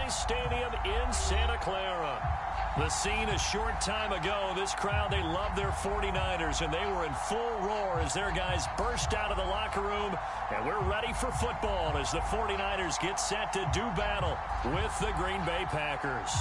Chase Stadium in Santa Clara. The scene a short time ago. This crowd, they love their 49ers, and they were in full roar as their guys burst out of the locker room. And we're ready for football as the 49ers get set to do battle with the Green Bay Packers.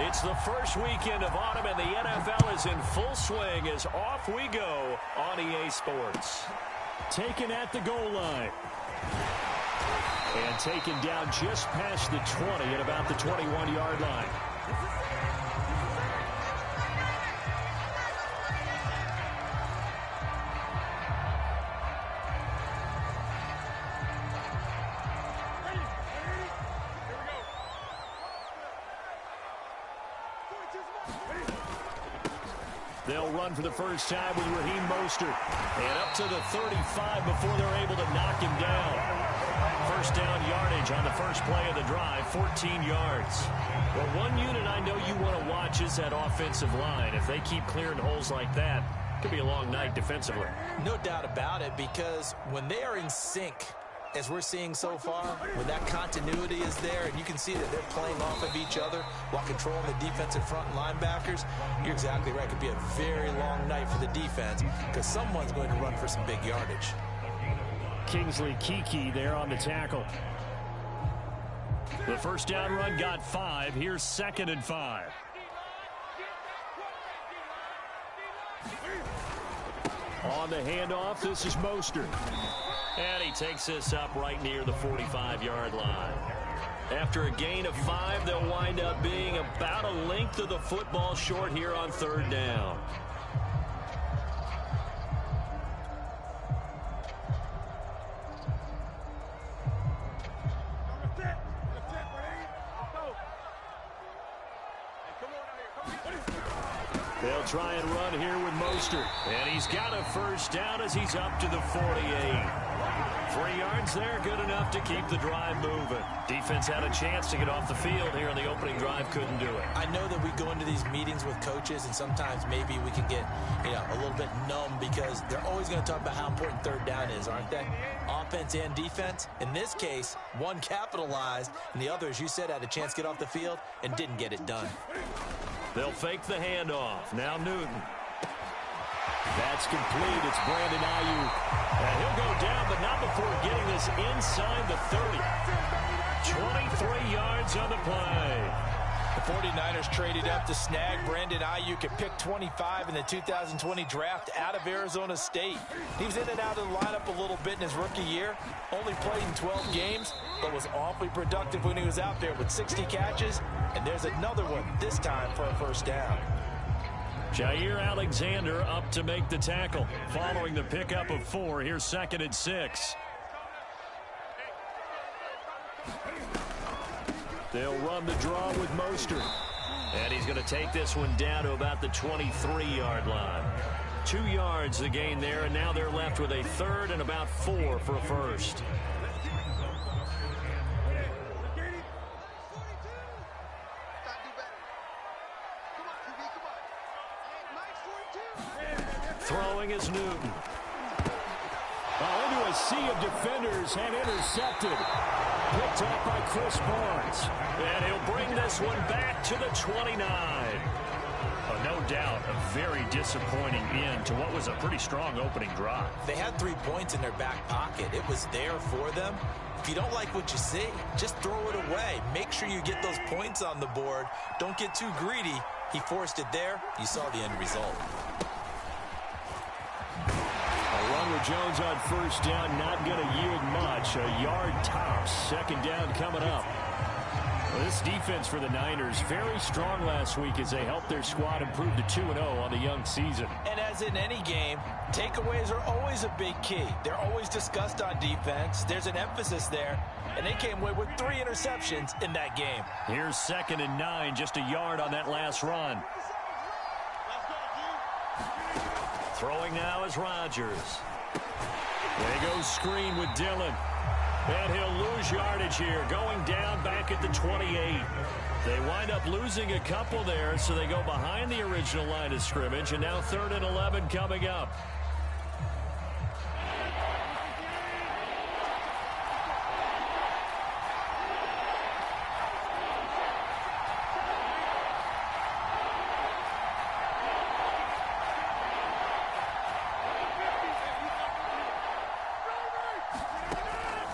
It's the first weekend of autumn, and the NFL is in full swing as off we go on EA Sports. Taken at the goal line. And taken down just past the 20 at about the 21-yard line. They'll run for the first time with Raheem Mostert. And up to the 35 before they're able to knock him down. First down yardage on the first play of the drive, 14 yards. Well, one unit I know you want to watch is that offensive line. If they keep clearing holes like that, it could be a long night defensively. No doubt about it, because when they are in sync, as we're seeing so far, when that continuity is there and you can see that they're playing off of each other while controlling the defensive front linebackers, you're exactly right. It could be a very long night for the defense because someone's going to run for some big yardage. Kingsley Keke there on the tackle. The first down run got 5. Here's 2nd and 5. On the handoff, this is Mostert. And he takes this up right near the 45-yard line. After a gain of 5, they'll wind up being about a length of the football short here on 3rd down. They'll try and run here with Mostert. And he's got a first down as he's up to the 48. 3 yards there, good enough to keep the drive moving. Defense had a chance to get off the field here in the opening drive, couldn't do it. I know that we go into these meetings with coaches, and sometimes maybe we can get a little bit numb because they're always going to talk about how important 3rd down is, aren't they? Offense and defense. In this case, one capitalized, and the other, as you said, had a chance to get off the field and didn't get it done. They'll fake the handoff. Now Newton. That's complete. It's Brandon Ayuk. And he'll go down, but not before getting this inside the 30. 23 yards on the play. The 49ers traded up to snag Brandon Ayuk at pick 25 in the 2020 draft out of Arizona State. He was in and out of the lineup a little bit in his rookie year. Only played in 12 games, but was awfully productive when he was out there with 60 catches. And there's another one, this time for a first down. Jair Alexander up to make the tackle. Following the pickup of 4, here's 2nd and 6. They'll run the draw with Mostert. And he's going to take this one down to about the 23-yard line. 2 yards the gain there, and now they're left with a 3rd and about 4 for a first. Throwing is Newton. Into a sea of defenders and intercepted. Picked up by Chris Barnes. And he'll bring this one back to the 29. No doubt a very disappointing end to what was a pretty strong opening drive. They had 3 points in their back pocket. It was there for them. If you don't like what you see, just throw it away. Make sure you get those points on the board. Don't get too greedy. He forced it there. You saw the end result. Run with Jones on first down, not going to yield much. A yard tops. 2nd down coming up. Well, this defense for the Niners, very strong last week as they helped their squad improve to 2-0 on the young season. And as in any game, takeaways are always a big key. They're always discussed on defense. There's an emphasis there. And they came away with 3 interceptions in that game. Here's 2nd and 9, just a yard on that last run. Throwing now is Rodgers. There goes screen with Dillon. And he'll lose yardage here, going down back at the 28. They wind up losing a couple there, so they go behind the original line of scrimmage, and now 3rd and 11 coming up.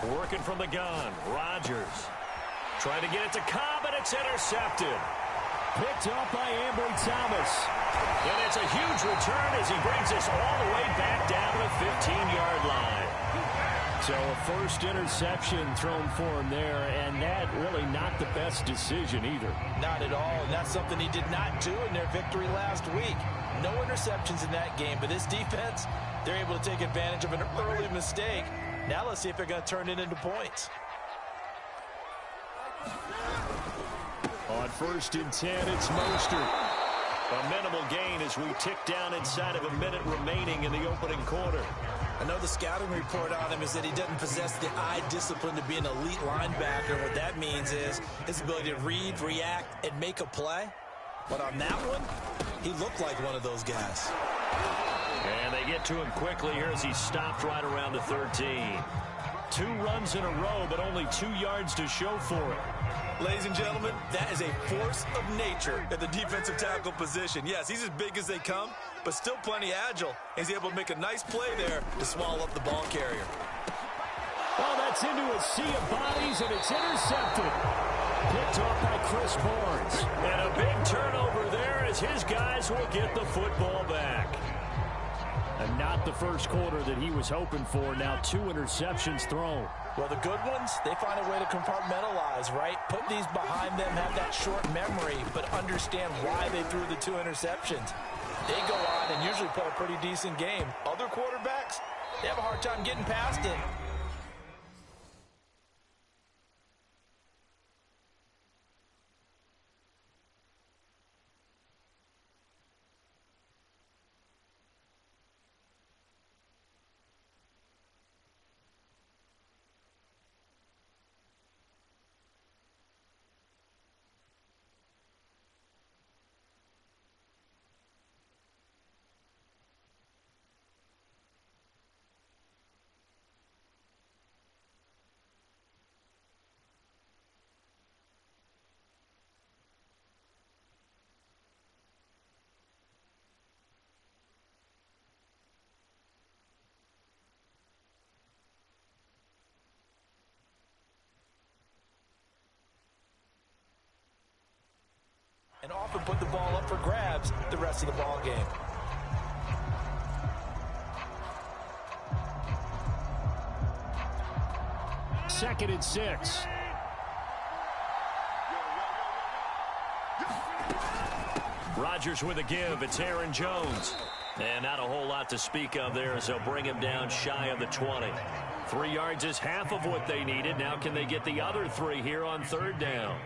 Working from the gun, Rodgers. Trying to get it to Cobb, and it's intercepted. Picked up by Ambry Thomas. And it's a huge return as he brings us all the way back down to the 15-yard line. So a first interception thrown for him there, and that really not the best decision either. Not at all, and that's something he did not do in their victory last week. No interceptions in that game, but this defense, they're able to take advantage of an early mistake. Now let's see if they're going to turn it into points. On 1st and 10, it's Mostert. A minimal gain as we tick down inside of a minute remaining in the opening quarter. I know the scouting report on him is that he doesn't possess the eye discipline to be an elite linebacker. And what that means is his ability to read, react, and make a play. But on that one, he looked like one of those guys. And they get to him quickly here as he stopped right around the 13. 2 runs in a row, but only 2 yards to show for it. Ladies and gentlemen, that is a force of nature at the defensive tackle position. Yes, he's as big as they come, but still plenty agile. He's able to make a nice play there to swallow up the ball carrier. Oh, that's into a sea of bodies, and it's intercepted. Picked off by Chris Barnes. And a big turnover there as his guys will get the football back. And not the first quarter that he was hoping for. Now 2 interceptions thrown. Well, the good ones, they find a way to compartmentalize, right? Put these behind them, have that short memory, but understand why they threw the 2 interceptions. They go on and usually play a pretty decent game. Other quarterbacks, they have a hard time getting past it. And often put the ball up for grabs the rest of the ball game. Second and 6. Rodgers with a give. It's Aaron Jones. And not a whole lot to speak of there as they'll bring him down shy of the 20. 3 yards is half of what they needed. Now can they get the other 3 here on 3rd down?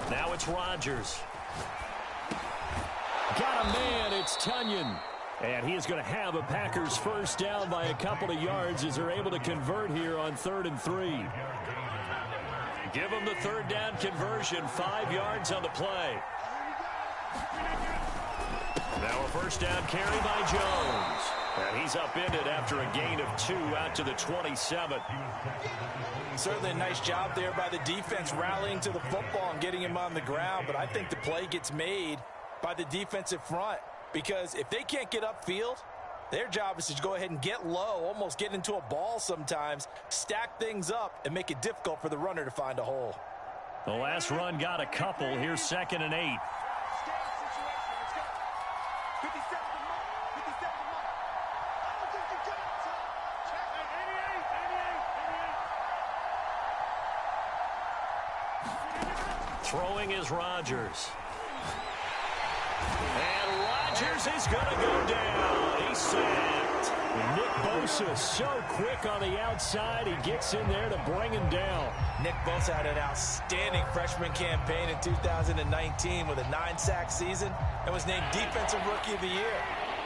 Now it's Rodgers. Got a man, it's Tunyon. And he is going to have a Packers first down by a couple of yards as they're able to convert here on 3rd and 3. Give them the 3rd down conversion, 5 yards on the play. Now a first down carry by Jones. And he's upended after a gain of 2 out to the 27. Certainly a nice job there by the defense rallying to the football and getting him on the ground. But I think the play gets made by the defensive front. Because if they can't get upfield, their job is to go ahead and get low, almost get into a ball sometimes, stack things up, and make it difficult for the runner to find a hole. The last run got a couple. Here's 2nd and 8. Throwing is Rodgers. And Rodgers is going to go down. He's sacked. Nick Bosa so quick on the outside. He gets in there to bring him down. Nick Bosa had an outstanding freshman campaign in 2019 with a 9-sack season and was named Defensive Rookie of the Year.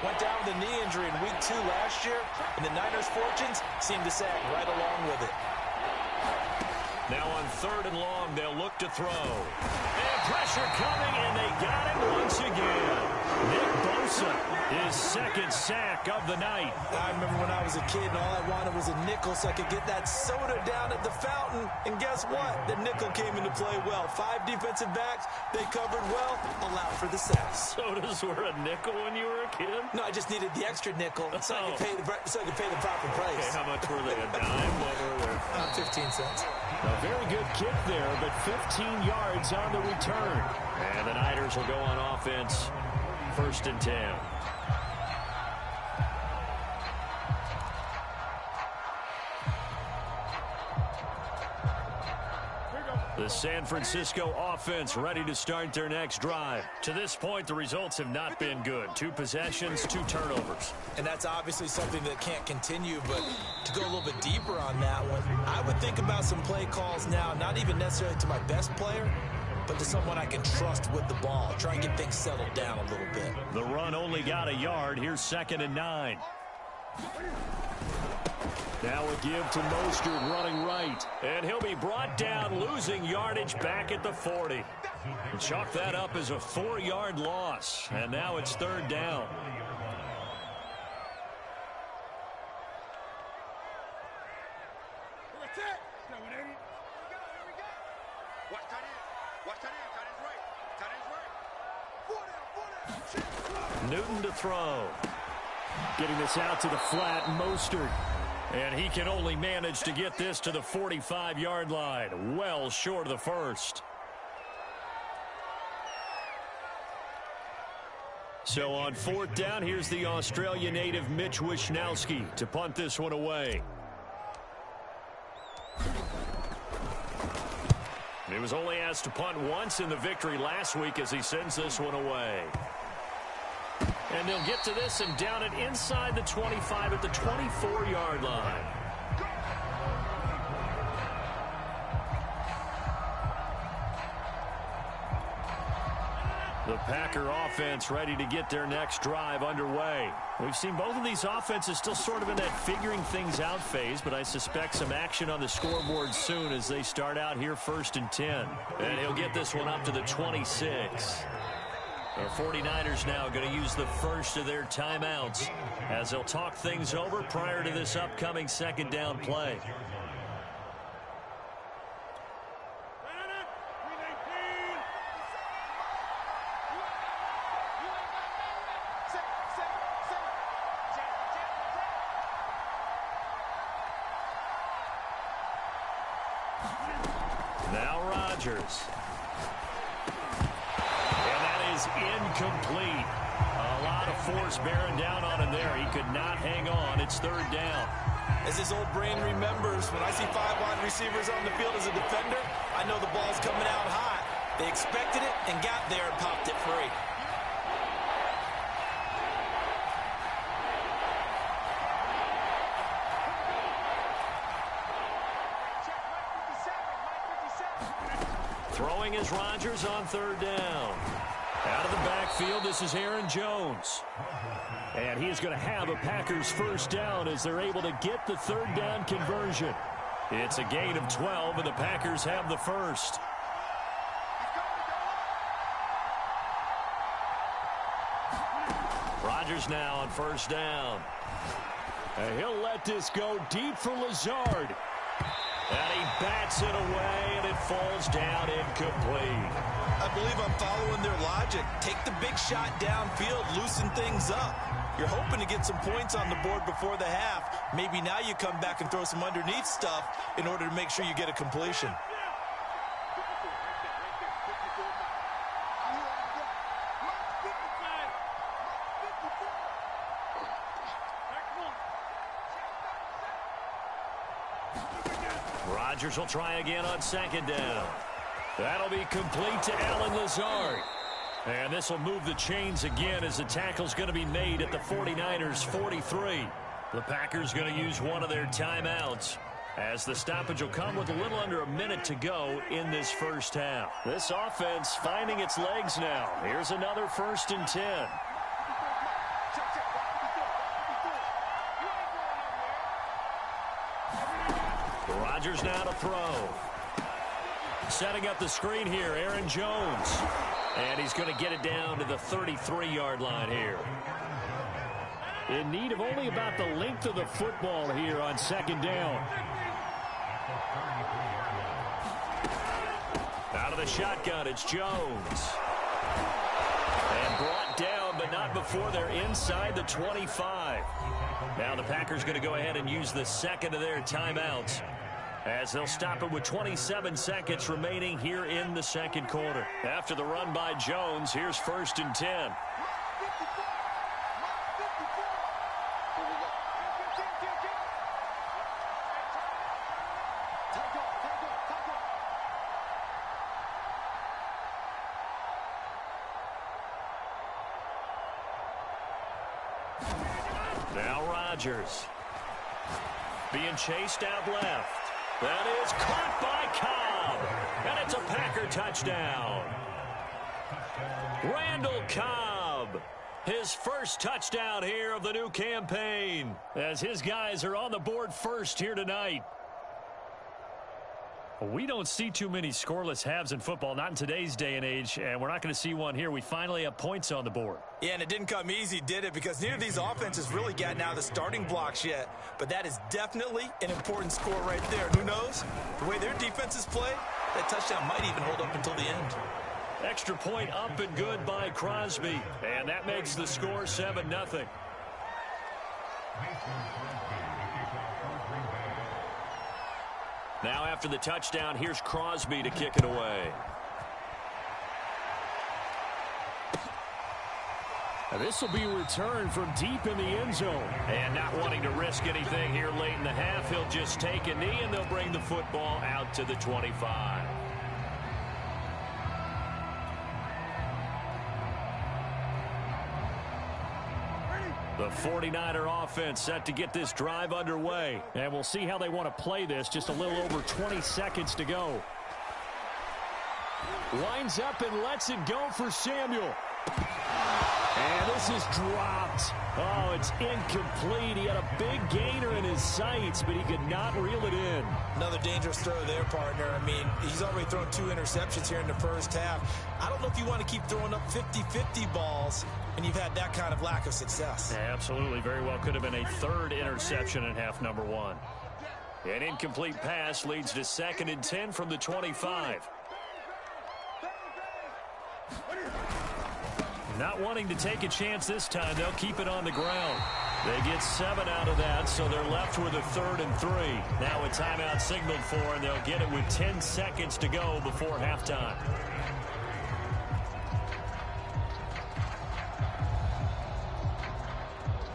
Went down with a knee injury in Week 2 last year, and the Niners' fortunes seemed to sag right along with it. Now on 3rd and long, they'll look to throw. And pressure coming, and they got him once again. Nick Bosa, his 2nd sack of the night. I remember when I was a kid, and all I wanted was a nickel so I could get that soda down at the fountain. And guess what? The nickel came into play well. 5 defensive backs, they covered well, allowed for the sacks. Sodas were a nickel when you were a kid? No, I just needed the extra nickel so I could pay the proper price. Okay, how much were they? A dime? What were they? 15 cents. A very good kick there, but 15 yards on the return. And the Niners will go on offense, 1st and 10. The San Francisco offense ready to start their next drive. To this point, the results have not been good. 2 possessions, 2 turnovers. And that's obviously something that can't continue, but to go a little bit deeper on that one, I would think about some play calls now, not even necessarily to my best player, but to someone I can trust with the ball. Try and get things settled down a little bit. The run only got a yard. Here's 2nd and 9. Now a give to Mostert running right. And he'll be brought down, losing yardage back at the 40. And chalk that up as a 4-yard loss. And now it's 3rd down. Newton to throw. Getting this out to the flat, Mostert. And he can only manage to get this to the 45-yard line. Well short of the 1st. So on 4th down, here's the Australia native Mitch Wishnowsky to punt this one away. He was only asked to punt once in the victory last week as he sends this one away. And they'll get to this and down it inside the 25 at the 24-yard line. The Packer offense ready to get their next drive underway. We've seen both of these offenses still sort of in that figuring things out phase, but I suspect some action on the scoreboard soon as they start out here 1st and 10. And he'll get this one up to the 26. The 49ers now going to use the first of their timeouts as they'll talk things over prior to this upcoming 2nd down play. Now Rodgers. Incomplete. A lot of force bearing down on him there. He could not hang on. It's 3rd down. As his old brain remembers, when I see 5 wide receivers on the field as a defender, I know the ball's coming out hot. They expected it and got there and popped it free. Throwing is Rodgers on 3rd down. Out of the backfield, this is Aaron Jones. And he is going to have a Packers 1st down as they're able to get the 3rd down conversion. It's a gain of 12, and the Packers have the 1st. Rodgers now on 1st down. And he'll let this go deep for Lazard. And he bats it away, and it falls down incomplete. I believe I'm following their logic. Take the big shot downfield, loosen things up. You're hoping to get some points on the board before the half. Maybe now you come back and throw some underneath stuff in order to make sure you get a completion. Rodgers will try again on 2nd down. That'll be complete to Alan Lazard. And this will move the chains again as the tackle's going to be made at the 49ers 43. The Packers going to use one of their timeouts as the stoppage will come with a little under a minute to go in this first half. This offense finding its legs now. Here's another 1st and 10. Rodgers now to throw. Setting up the screen here, Aaron Jones. And he's going to get it down to the 33-yard line here. In need of only about the length of the football here on 2nd down. Out of the shotgun, it's Jones. And brought down, but not before they're inside the 25. Now the Packers going to go ahead and use the second of their timeouts, as they'll stop it with 27 seconds remaining here in the second quarter. After the run by Jones, here's 1st and 10. Now Rodgers being chased out left. That is caught by Cobb, and it's a Packer touchdown. Randall Cobb, his first touchdown here of the new campaign, as his guys are on the board first here tonight. We don't see too many scoreless halves in football, not in today's day and age, and we're not going to see one here. We finally have points on the board. Yeah, and it didn't come easy, did it? Because neither of these offenses really gotten out of the starting blocks yet. But that is definitely an important score right there. Who knows? The way their defenses play, that touchdown might even hold up until the end. Extra point up and good by Crosby, and that makes the score 7-0. Now after the touchdown, here's Crosby to kick it away. Now this will be returned from deep in the end zone. And not wanting to risk anything here late in the half, he'll just take a knee and they'll bring the football out to the 25. The 49er offense set to get this drive underway. And we'll see how they want to play this. Just a little over 20 seconds to go. Winds up and lets it go for Samuel. And this is dropped. Oh, it's incomplete. He had a big gainer in his sights, but he could not reel it in. Another dangerous throw there, partner. I mean, he's already thrown 2 interceptions here in the first half. I don't know if you want to keep throwing up 50-50 balls when you've had that kind of lack of success. Yeah, absolutely. Very well could have been a 3rd interception in half number 1. An incomplete pass leads to 2nd and 10 from the 25. Not wanting to take a chance this time, they'll keep it on the ground. They get 7 out of that, so they're left with a 3rd and 3. Now a timeout signaled for, and they'll get it with 10 seconds to go before halftime.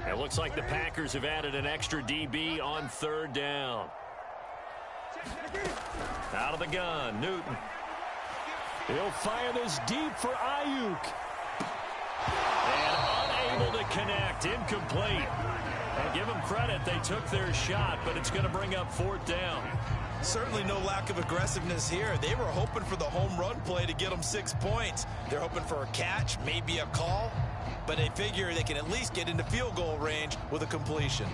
It looks like the Packers have added an extra DB on 3rd down. Out of the gun, Newton. He'll fire this deep for Ayuk. And unable to connect, incomplete. And give them credit, they took their shot, but it's going to bring up 4th down. Certainly no lack of aggressiveness here. They were hoping for the home run play to get them 6 points. They're hoping for a catch, maybe a call, but they figure they can at least get into field goal range with a completion.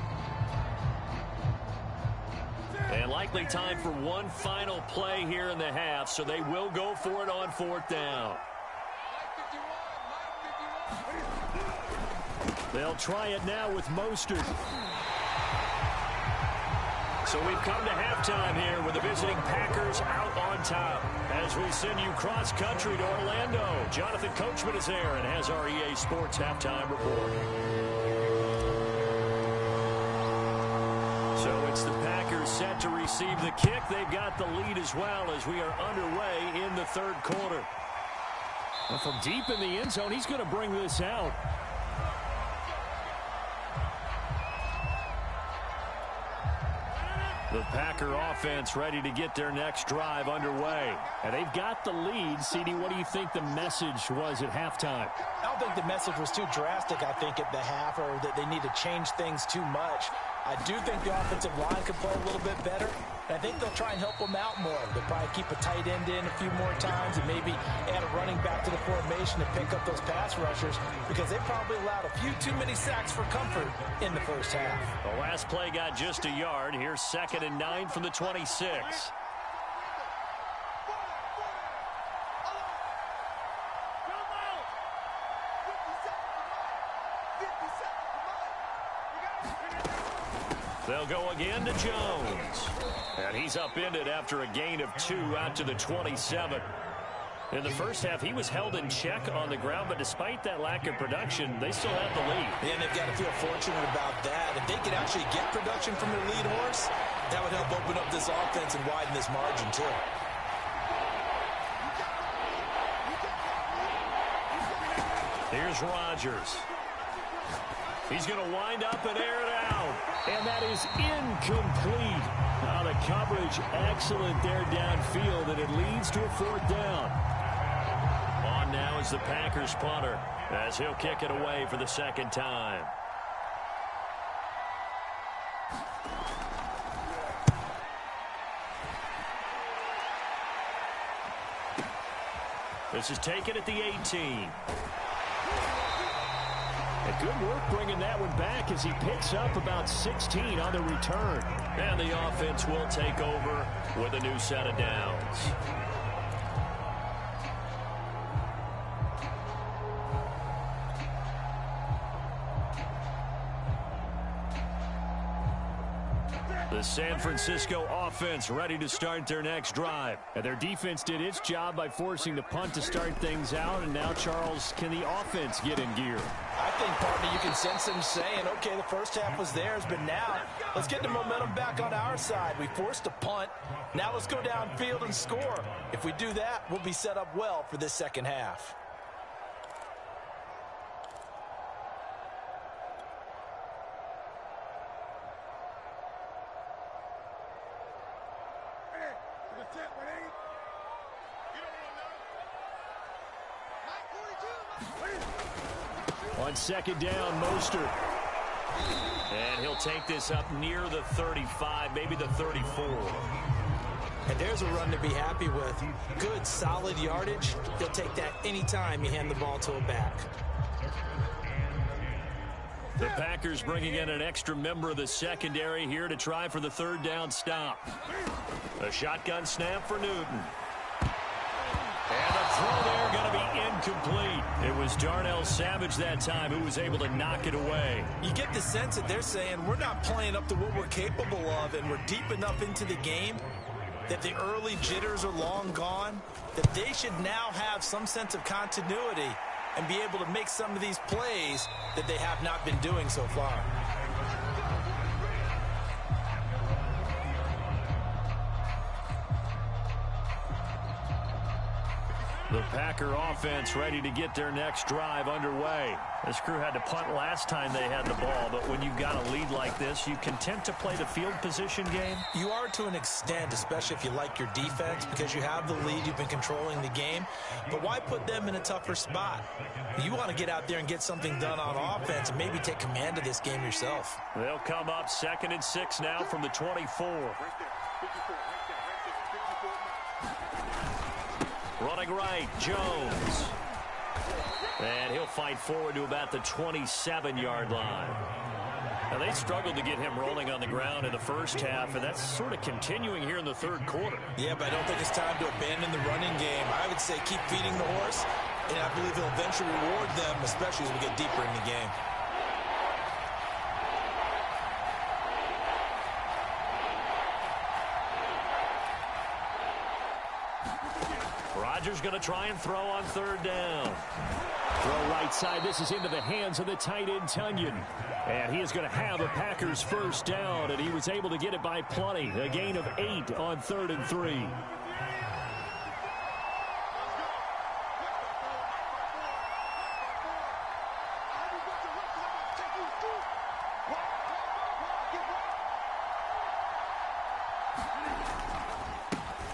And likely time for one final play here in the half, so they will go for it on 4th down. They'll try it now with Mostert. So we've come to halftime here with the visiting Packers out on top. As we send you cross-country to Orlando, Jonathan Coachman is there and has our EA Sports halftime report. So it's the Packers set to receive the kick. They've got the lead as well as we are underway in the 3rd quarter. And from deep in the end zone, he's going to bring this out. The Packer offense ready to get their next drive underway. And they've got the lead. CD, what do you think the message was at halftime? I don't think the message was too drastic, I think, at the half, or that they need to change things too much. I do think the offensive line could play a little bit better. And I think they'll try and help them out more. They'll probably keep a tight end in a few more times and maybe add a running back to the formation to pick up those pass rushers, because they probably allowed a few too many sacks for comfort in the first half. The last play got just a yard. Here's 2nd and 9 from the 26. They'll go again to Jones. And he's upended after a gain of 2 out to the 27. In the first half, he was held in check on the ground, but despite that lack of production, they still have the lead. And they've got to feel fortunate about that. If they could actually get production from their lead horse, that would help open up this offense and widen this margin, too. Here's Rodgers. He's going to wind up and air it out. And that is incomplete. Now the coverage excellent there downfield, and it leads to a 4th down. On now is the Packers punter, as he'll kick it away for the 2nd time. This is taken at the 18. And good work bringing that one back as he picks up about 16 on the return. And the offense will take over with a new set of downs. The San Francisco offense ready to start their next drive. And their defense did its job by forcing the punt to start things out. And now, Charles, can the offense get in gear? I think, partner, you can sense them saying, okay, the first half was theirs, but now let's get the momentum back on our side. We forced a punt. Now let's go downfield and score. If we do that, we'll be set up well for this second half. On 2nd down, Mostert. And he'll take this up near the 35, maybe the 34. And there's a run to be happy with. Good, solid yardage. He'll take that anytime you hand the ball to a back. The Packers bringing in an extra member of the secondary here to try for the 3rd down stop. A shotgun snap for Newton. And the throw there going to be incomplete. It was Darnell Savage that time who was able to knock it away. You get the sense that they're saying we're not playing up to what we're capable of, and we're deep enough into the game that the early jitters are long gone, that they should now have some sense of continuity and be able to make some of these plays that they have not been doing so far. The Packer offense ready to get their next drive underway. This crew had to punt last time they had the ball, but when you've got a lead like this, you content to play the field position game? You are to an extent, especially if you like your defense, because you have the lead, you've been controlling the game. But why put them in a tougher spot? You want to get out there and get something done on offense and maybe take command of this game yourself. They'll come up 2nd and 6 now from the 24. Running right, Jones. And he'll fight forward to about the 27-yard line. Now, they struggled to get him rolling on the ground in the first half, and that's sort of continuing here in the 3rd quarter. Yeah, but I don't think it's time to abandon the running game. I would say keep feeding the horse, and I believe he'll eventually reward them, especially as we get deeper in the game. Rodgers going to try and throw on 3rd down. Throw right side. This is into the hands of the tight end, Tunyon. And he is going to have a Packers 1st down, and he was able to get it by plenty. A gain of 8 on 3rd and 3.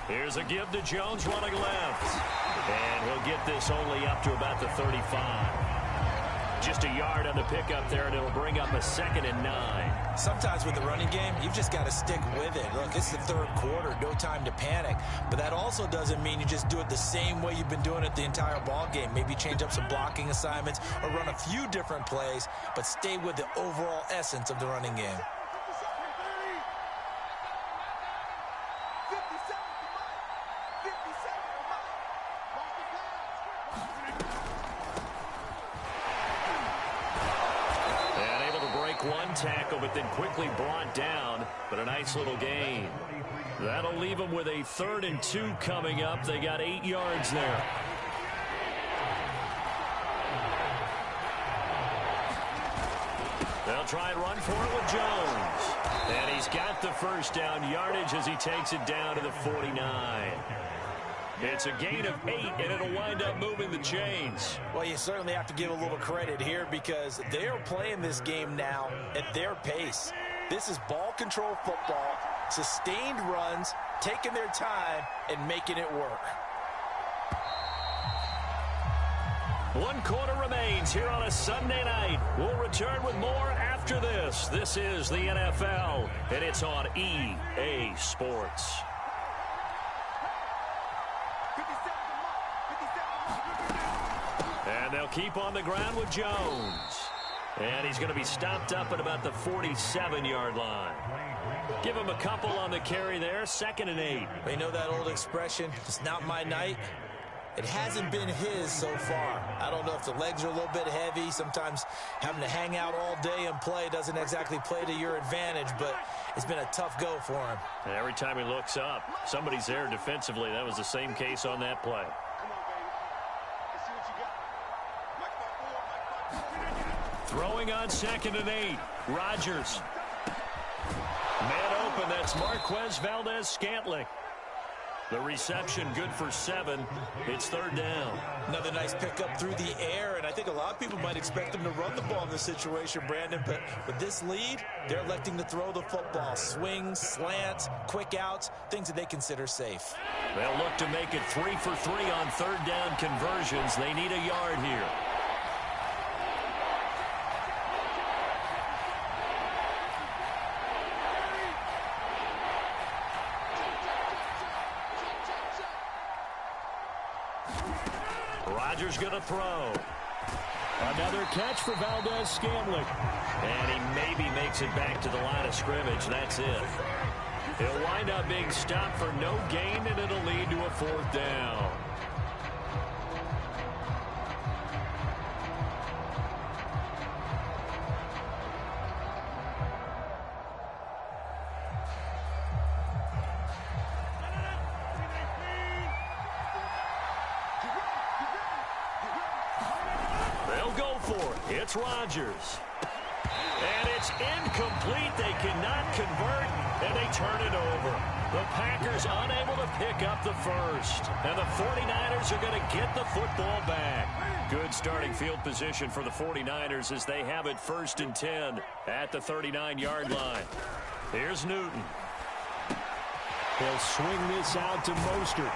Here's a give to Jones running left. And he'll get this only up to about the 35. Just a yard on the pickup there, and it'll bring up a 2nd and 9. Sometimes with the running game, you've just got to stick with it. Look, it's the third quarter, no time to panic. But that also doesn't mean you just do it the same way you've been doing it the entire ball game. Maybe change up some blocking assignments or run a few different plays, but stay with the overall essence of the running game. One tackle, but then quickly brought down, but a nice little gain. That'll leave them with a 3rd and 2 coming up. They got 8 yards there. They'll try and run for it with Jones. And he's got the first down yardage as he takes it down to the 49. It's a gain of 8, and it'll wind up moving the chains. Well, you certainly have to give a little credit here because they're playing this game now at their pace. This is ball control football, sustained runs, taking their time, and making it work. 1 quarter remains here on a Sunday night. We'll return with more after this. This is the NFL, and it's on EA Sports. And they'll keep on the ground with Jones. And he's going to be stopped up at about the 47-yard line. Give him a couple on the carry there, 2nd and 8. You know that old expression, it's not my night? It hasn't been his so far. I don't know if the legs are a little bit heavy. Sometimes having to hang out all day and play doesn't exactly play to your advantage, but it's been a tough go for him. And every time he looks up, somebody's there defensively. That was the same case on that play. Throwing on 2nd and 8. Rodgers. Man open, that's Marquez Valdez-Scantling. The reception good for 7. It's 3rd down. Another nice pickup through the air, and I think a lot of people might expect them to run the ball in this situation, Brandon, but with this lead, they're electing to throw the football. Swings, slants, quick outs, things that they consider safe. They'll look to make it 3 for 3 on 3rd down conversions. They need a yard here. Rodgers going to throw. Another catch for Valdez-Scantling. And he maybe makes it back to the line of scrimmage. That's it. He'll wind up being stopped for no gain, and it'll lead to a 4th down. It's Rodgers. And it's incomplete. They cannot convert, and they turn it over. The Packers unable to pick up the first. And the 49ers are going to get the football back. Good starting field position for the 49ers as they have it 1st and 10 at the 39-yard line. Here's Newton. He'll swing this out to Mostert.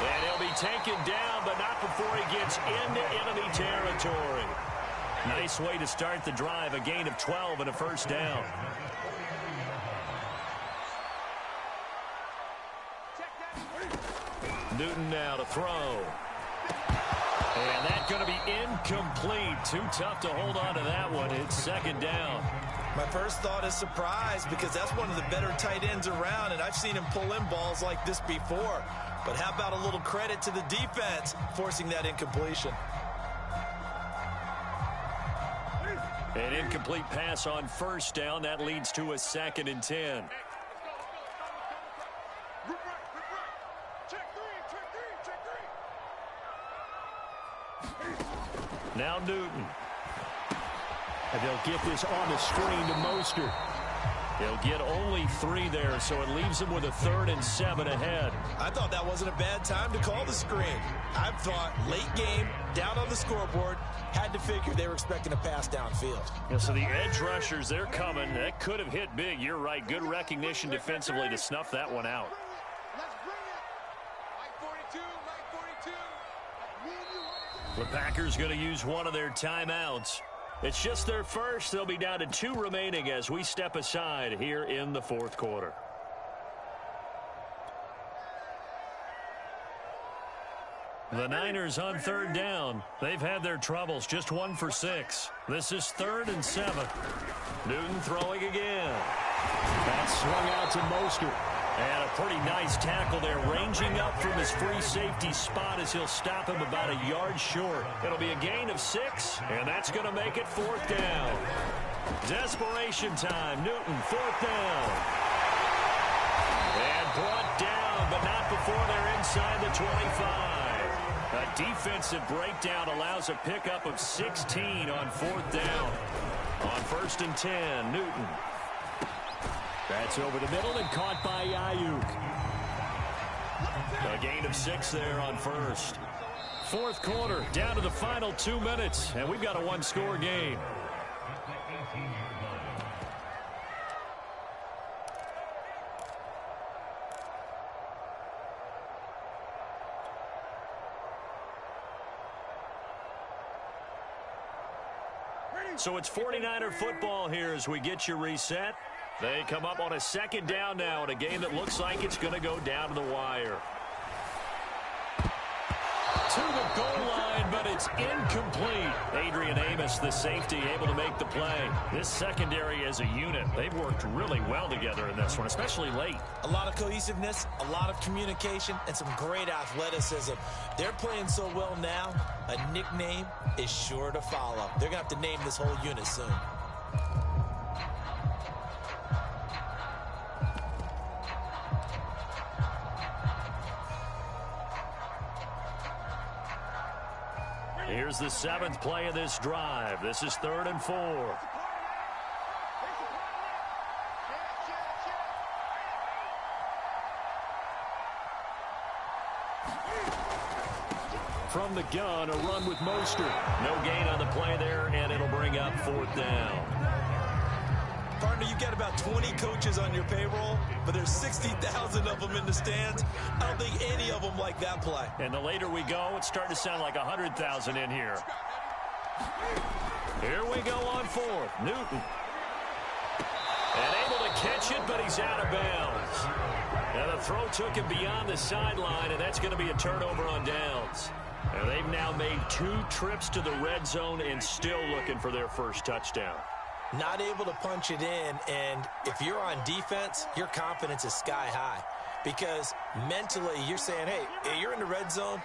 And he'll be taken down, but not before he gets into enemy territory. Nice way to start the drive, a gain of 12 and a 1st down. Newton now to throw. And that's going to be incomplete. Too tough to hold on to that one. It's 2nd down. My first thought is surprise because that's one of the better tight ends around, and I've seen him pull in balls like this before. But how about a little credit to the defense forcing that incompletion? An incomplete pass on 1st down. That leads to a 2nd and 10. Now Newton. And they'll get this on the screen to Mostert. They'll get only 3 there, so it leaves them with a 3rd and 7 ahead. I thought that wasn't a bad time to call the screen. I thought late game, down on the scoreboard, had to figure they were expecting a pass downfield. Yeah, so the edge rushers, they're coming. That could have hit big. You're right. Good recognition defensively to snuff that one out. The Packers going to use one of their timeouts. It's just their first. They'll be down to 2 remaining as we step aside here in the fourth quarter. The Niners on third down. They've had their troubles, just 1 for 6. This is 3rd and 7. Newton throwing again. That's swung out to Mostert. And a pretty nice tackle there, ranging up from his free safety spot as he'll stop him about a yard short. It'll be a gain of 6, and that's going to make it 4th down. Desperation time. Newton, 4th down. And brought down, but not before they're inside the 25. A defensive breakdown allows a pickup of 16 on 4th down. On 1st and 10, Newton. That's over the middle and caught by Ayuk. A gain of 6 there on 1st. Fourth quarter, down to the final 2 minutes, and we've got a 1-score game. So it's 49er football here as we get you reset. They come up on a 2nd down now in a game that looks like it's going to go down to the wire. To the goal line, but it's incomplete. Adrian Amos, the safety, able to make the play. This secondary as a unit, they've worked really well together in this one, especially late. A lot of cohesiveness, a lot of communication, and some great athleticism. They're playing so well now, a nickname is sure to follow. They're going to have to name this whole unit soon. Here's the 7th play of this drive. This is 3rd and 4. From the gun, a run with Mostert. No gain on the play there, and it'll bring up 4th down. Partner, you've got about 20 coaches on your payroll, but there's 60,000 of them in the stands. I don't think any of them like that play. And the later we go, it's starting to sound like 100,000 in here. Here we go on 4th. Newton. And able to catch it, but he's out of bounds. Now the throw took him beyond the sideline, and that's going to be a turnover on downs. And they've now made 2 trips to the red zone and still looking for their first touchdown. Not able to punch it in, and if you're on defense, your confidence is sky high. Because mentally, you're saying, hey, you're in the red zone.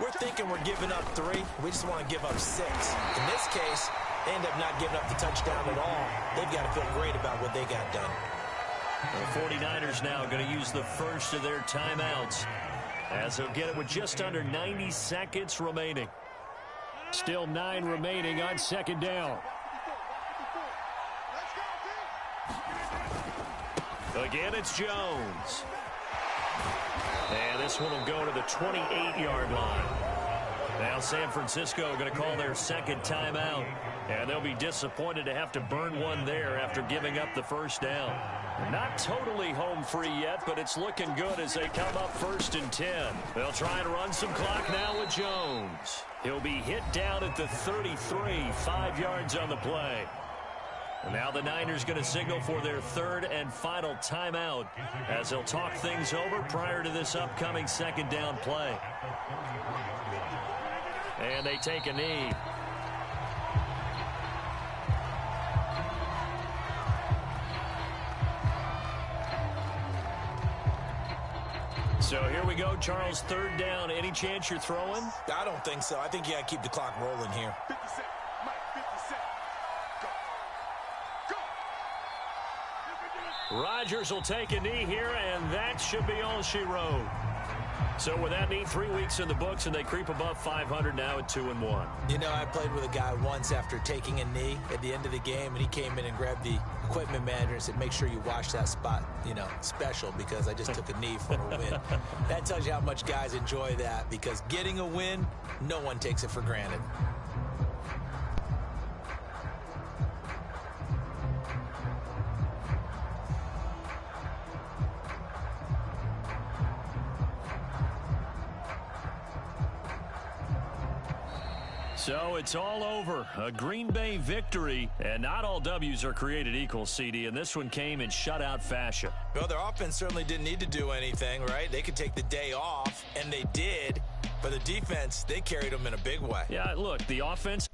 We're thinking we're giving up 3. We just want to give up 6. In this case, they end up not giving up the touchdown at all. They've got to feel great about what they got done. The 49ers now going to use the first of their timeouts, as they'll get it with just under 90 seconds remaining. Still 9 remaining on 2nd down. Again, it's Jones. And this one will go to the 28-yard line. Now San Francisco going to call their 2nd timeout. And they'll be disappointed to have to burn one there after giving up the 1st down. Not totally home free yet, but it's looking good as they come up 1st and 10. They'll try and run some clock now with Jones. He'll be hit down at the 33, 5 yards on the play. And now the Niners going to signal for their 3rd and final timeout as they'll talk things over prior to this upcoming 2nd down play. And they take a knee. So here we go, Charles, 3rd down. Any chance you're throwing? I don't think so. I think you got to keep the clock rolling here. Rodgers will take a knee here, and that should be all she wrote. So with that knee, 3 weeks in the books, and they creep above 500 now at 2-1. You know, I played with a guy once after taking a knee at the end of the game, and he came in and grabbed the equipment manager and said, make sure you wash that spot, you know, special, because I just took a knee for a win. That tells you how much guys enjoy that, because getting a win, no one takes it for granted. So it's all over. A Green Bay victory, and not all W's are created equal, CD, and this one came in shutout fashion. Well, their offense certainly didn't need to do anything, right? They could take the day off, and they did. But the defense, they carried them in a big way. Yeah, look, the offense